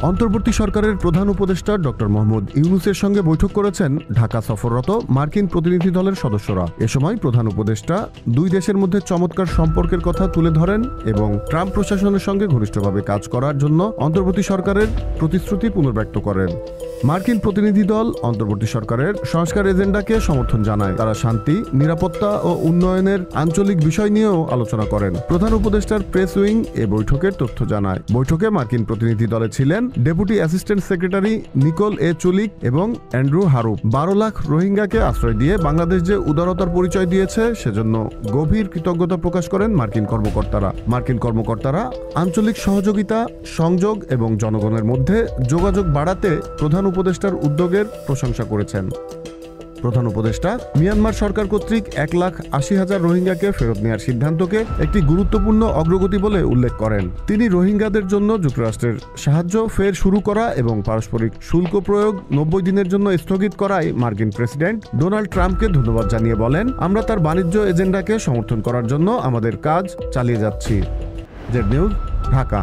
অন্তর্বর্তী সরকারের প্রধান উপদেষ্টা ডক্টর মোহাম্মদ ইউনূসের সঙ্গে বৈঠক করেছেন ঢাকা সফররত মার্কিন প্রতিনিধি দলের সদস্যরা। এ সময় প্রধান উপদেষ্টা দুই দেশের মধ্যে চমৎকার সম্পর্কের কথা তুলে ধরেন এবং ট্রাম্প প্রশাসনের সঙ্গে ঘনিষ্ঠভাবে কাজ করার জন্য অন্তর্বর্তী সরকারের প্রতিশ্রুতি পুনর্ব্যক্ত করেন। মার্কিন প্রতিনিধি দল অন্তর্বর্তী সরকারের সংস্কার এজেন্ডাকে সমর্থন জানায়। তারা শান্তি, নিরাপত্তা ও উন্নয়নের আঞ্চলিক বিষয় নিয়েও আলোচনা করেন। প্রধান উপদেষ্টার প্রেস উইং এ বৈঠকের তথ্য জানায়। বৈঠকে মার্কিন প্রতিনিধি দলে ছিলেন ডেপুটি অ্যাসিস্ট্যান্ট সেক্রেটারি নিকোল এ চুলিক এবং অ্যান্ড্রু হারুপ। 12 লাখ রোহিঙ্গাকে আশ্রয় দিয়ে বাংলাদেশ যে উদারতার পরিচয় দিয়েছে সেজন্য গভীর কৃতজ্ঞতা প্রকাশ করেন মার্কিন কর্মকর্তারা। আঞ্চলিক সহযোগিতা, সংযোগ এবং জনগণের মধ্যে যোগাযোগ বাড়াতে প্রধান উপদেষ্টার উদ্যোগের প্রশংসা করেছেন। প্রধান উপদেষ্টা মিয়ানমার সরকার কর্তৃক 1,80,000 রোহিঙ্গাকে ফেরত নেওয়ার সিদ্ধান্তকে একটি গুরুত্বপূর্ণ অগ্রগতি বলে উল্লেখ করেন। তিনি রোহিঙ্গাদের জন্য যুক্তরাষ্ট্রের সাহায্য ফের শুরু করা এবং পারস্পরিক শুল্ক প্রয়োগ 90 দিনের জন্য স্থগিত করায় মার্কিন প্রেসিডেন্ট ডোনাল্ড ট্রাম্পকে ধন্যবাদ জানিয়ে বলেন, আমরা তার বাণিজ্য এজেন্ডাকে সমর্থন করার জন্য আমাদের কাজ চালিয়ে যাচ্ছি। Z news, Dhaka.